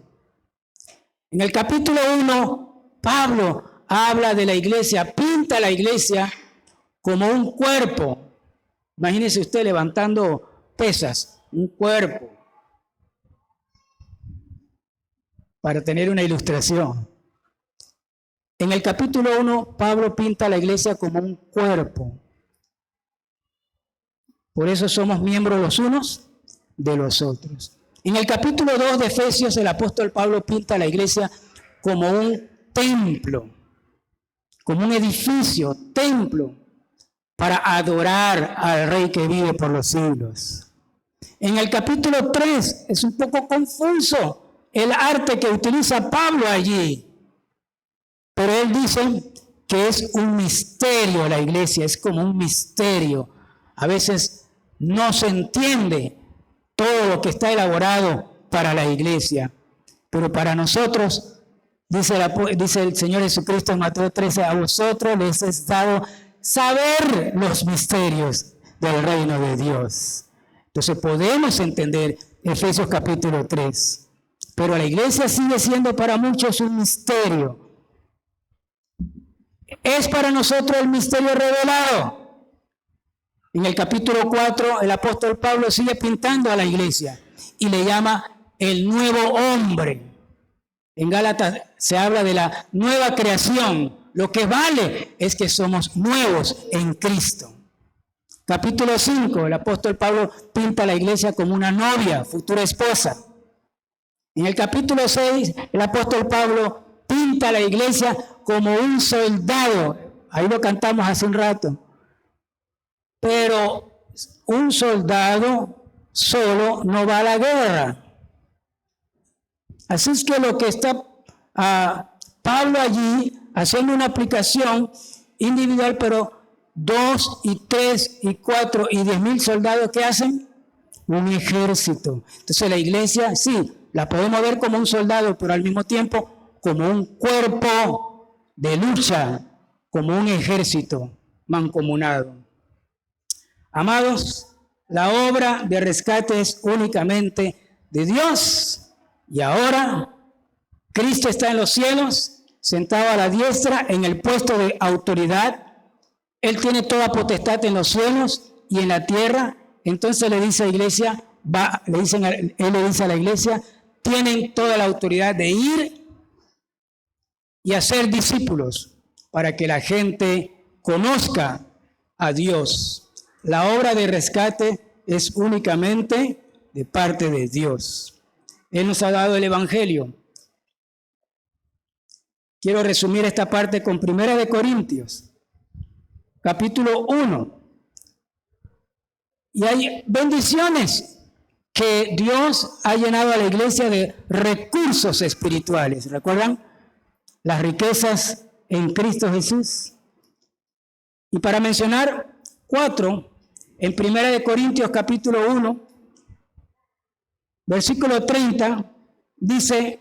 En el capítulo 1, Pablo habla de la iglesia, pinta la iglesia como un cuerpo. Imagínese usted levantando pesas, un cuerpo. Para tener una ilustración. En el capítulo 1, Pablo pinta la iglesia como un cuerpo. Por eso somos miembros los unos de los otros. En el capítulo 2 de Efesios, el apóstol Pablo pinta la iglesia como un templo, como un edificio, templo, para adorar al Rey que vive por los siglos. En el capítulo 3 es un poco confuso el arte que utiliza Pablo allí, pero él dice que es un misterio la iglesia, es como un misterio. A veces no se entiende todo lo que está elaborado para la iglesia. Pero para nosotros, dice el Señor Jesucristo en Mateo 13, a vosotros les es dado saber los misterios del reino de Dios. Entonces podemos entender Efesios capítulo 3. Pero la iglesia sigue siendo para muchos un misterio. Es para nosotros el misterio revelado. En el capítulo 4, el apóstol Pablo sigue pintando a la iglesia y le llama el nuevo hombre. En Gálatas se habla de la nueva creación. Lo que vale es que somos nuevos en Cristo. Capítulo 5, el apóstol Pablo pinta a la iglesia como una novia, futura esposa. En el capítulo 6, el apóstol Pablo pinta a la iglesia como un soldado. Ahí lo cantamos hace un rato. Pero un soldado solo no va a la guerra. Así es que lo que está Pablo allí haciendo una aplicación individual, pero 2 y 3 y 4 y 10,000 soldados, ¿qué hacen? Un ejército. Entonces la iglesia, sí, la podemos ver como un soldado, pero al mismo tiempo como un cuerpo de lucha, como un ejército mancomunado. Amados, la obra de rescate es únicamente de Dios. Y ahora Cristo está en los cielos, sentado a la diestra en el puesto de autoridad. Él tiene toda potestad en los cielos y en la tierra. Entonces le dice a la iglesia, él le dice a la iglesia, tienen toda la autoridad de ir y hacer discípulos para que la gente conozca a Dios. La obra de rescate es únicamente de parte de Dios. Él nos ha dado el Evangelio. Quiero resumir esta parte con 1 Corintios, capítulo 1. Y hay bendiciones que Dios ha llenado a la iglesia de recursos espirituales. ¿Recuerdan? Las riquezas en Cristo Jesús. Y para mencionar 4, en 1 Corintios capítulo 1, versículo 30, dice,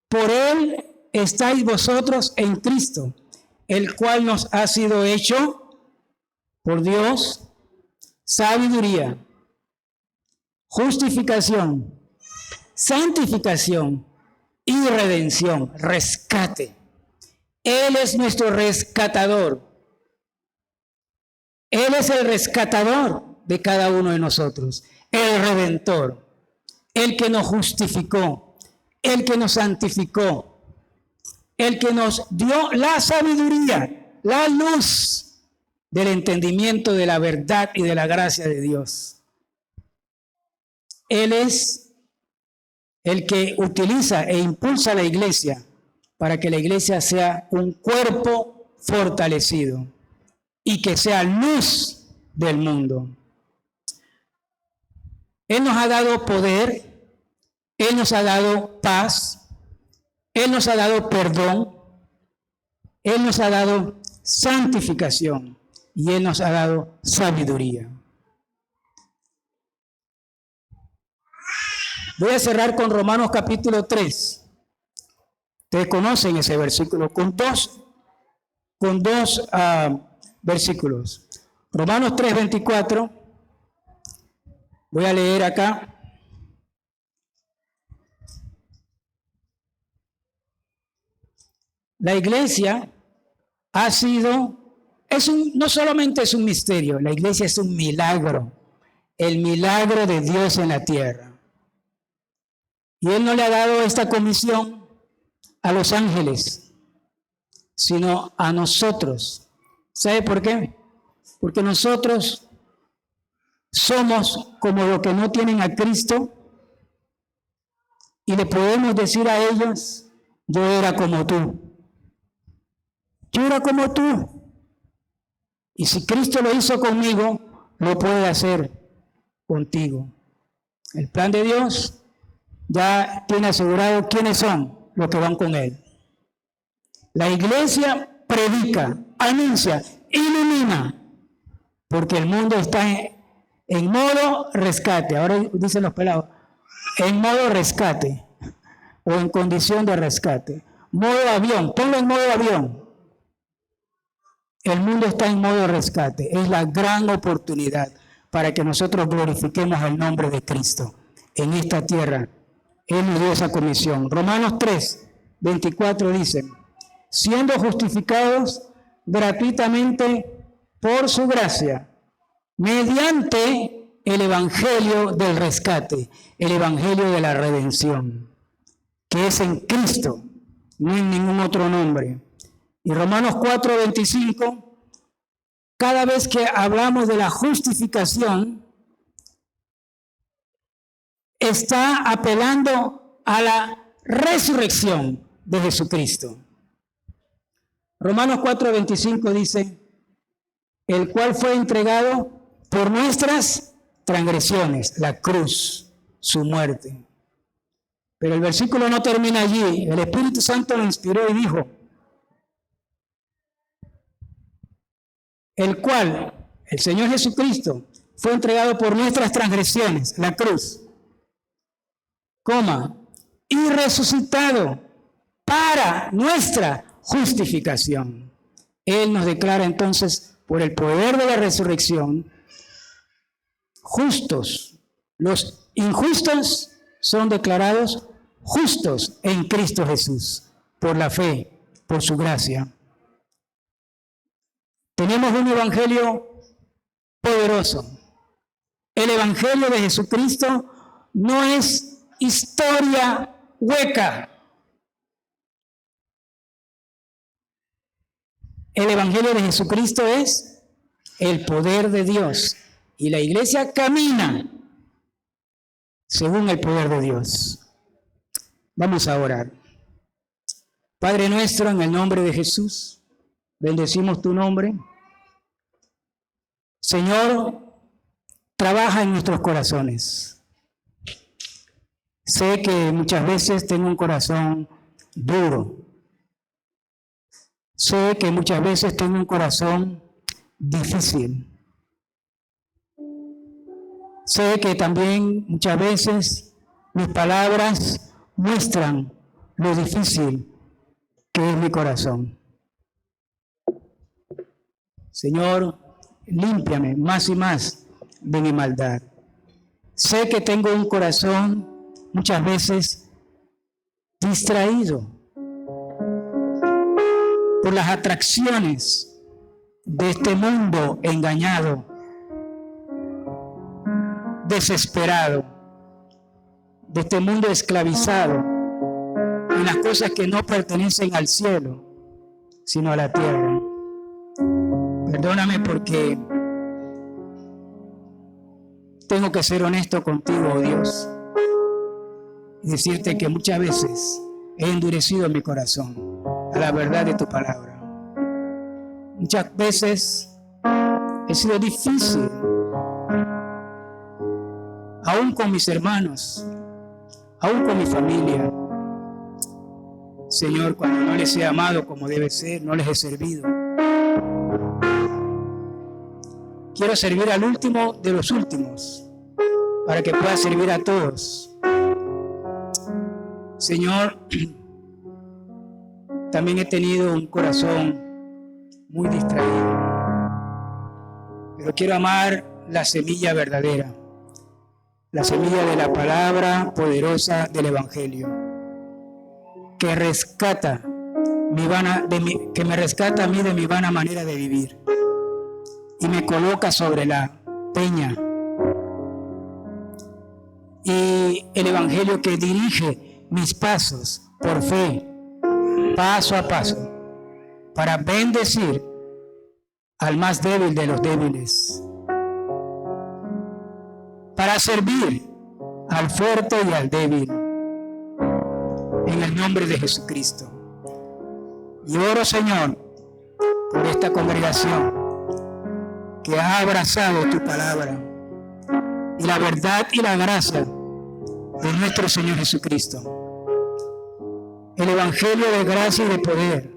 por él estáis vosotros en Cristo, el cual nos ha sido hecho por Dios sabiduría, justificación, santificación y redención, rescate. Él es nuestro rescatador. Él es el rescatador de cada uno de nosotros, el redentor, el que nos justificó, el que nos santificó, el que nos dio la sabiduría, la luz del entendimiento de la verdad y de la gracia de Dios. Él es el que utiliza e impulsa a la iglesia para que la iglesia sea un cuerpo fortalecido y que sea luz del mundo. Él nos ha dado poder, Él nos ha dado paz, Él nos ha dado perdón, Él nos ha dado santificación y Él nos ha dado sabiduría. Voy a cerrar con Romanos capítulo 3. Ustedes conocen ese versículo con dos versículos. Romanos 3:24. Voy a leer acá. La iglesia ha sido, no solamente es un misterio, la iglesia es un milagro, el milagro de Dios en la tierra. Y Él no le ha dado esta comisión a los ángeles, sino a nosotros. ¿Sabe por qué? Porque nosotros somos como los que no tienen a Cristo y le podemos decir a ellos, yo era como tú. Yo era como tú. Y si Cristo lo hizo conmigo, lo puede hacer contigo. El plan de Dios ya tiene asegurado quiénes son los que van con Él. La iglesia predica, anuncia, ilumina, porque el mundo está en modo rescate. Ahora dicen los pelados, en modo rescate o en condición de rescate. Modo avión, ponlo en modo avión. El mundo está en modo rescate. Es la gran oportunidad para que nosotros glorifiquemos el nombre de Cristo en esta tierra. Él nos dio esa comisión. Romanos 3, 24 dice, siendo justificados gratuitamente por su gracia, mediante el evangelio del rescate, el evangelio de la redención, que es en Cristo, no en ningún otro nombre. Y Romanos 4, 25, cada vez que hablamos de la justificación, está apelando a la resurrección de Jesucristo. Romanos 4, 25 dice, el cual fue entregado por nuestras transgresiones, la cruz, su muerte. Pero el versículo no termina allí. El Espíritu Santo lo inspiró y dijo, el cual, el Señor Jesucristo, fue entregado por nuestras transgresiones, la cruz, y resucitado para nuestra justificación. Él nos declara entonces, por el poder de la resurrección, justos. Los injustos son declarados justos en Cristo Jesús, por la fe, por su gracia. Tenemos un evangelio poderoso. El evangelio de Jesucristo no es historia hueca. El evangelio de Jesucristo es el poder de Dios. Y la iglesia camina según el poder de Dios. Vamos a orar. Padre nuestro, en el nombre de Jesús, bendecimos tu nombre. Señor, trabaja en nuestros corazones. Sé que muchas veces tengo un corazón duro. Sé que muchas veces tengo un corazón difícil. Sé que también muchas veces mis palabras muestran lo difícil que es mi corazón. Señor, límpiame más y más de mi maldad. Sé que tengo un corazón muchas veces distraído por las atracciones de este mundo engañado, desesperado, de este mundo esclavizado en las cosas que no pertenecen al cielo, sino a la tierra. Perdóname porque tengo que ser honesto contigo, oh Dios, y decirte que muchas veces he endurecido mi corazón a la verdad de tu palabra. Muchas veces he sido difícil, aún con mis hermanos, aún con mi familia. Señor, cuando no les he amado como debe ser, no les he servido. Quiero servir al último de los últimos, para que pueda servir a todos. Señor, también he tenido un corazón muy distraído, pero quiero amar la semilla verdadera, la semilla de la palabra poderosa del Evangelio, que rescata que me rescata a mí de mi vana manera de vivir y me coloca sobre la peña. Y el Evangelio que dirige mis pasos por fe, paso a paso, para bendecir al más débil de los débiles, para servir al fuerte y al débil, en el nombre de Jesucristo. Y oro, Señor, por esta congregación que ha abrazado tu palabra y la verdad y la gracia de nuestro Señor Jesucristo. El Evangelio de gracia y de poder,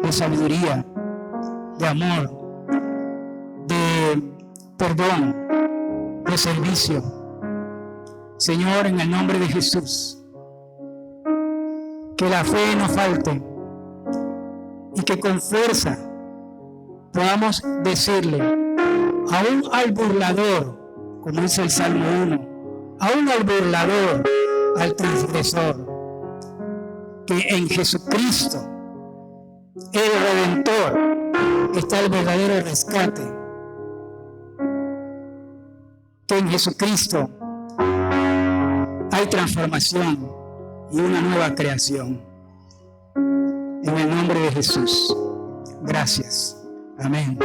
de sabiduría, de amor, de perdón, de servicio, Señor, en el nombre de Jesús, que la fe no falte y que con fuerza podamos decirle aún al burlador, como dice el Salmo 1, aún al burlador, al transgresor, que en Jesucristo, el Redentor, está el verdadero rescate, que en Jesucristo hay transformación y una nueva creación. En el nombre de Jesús. Gracias. Amén.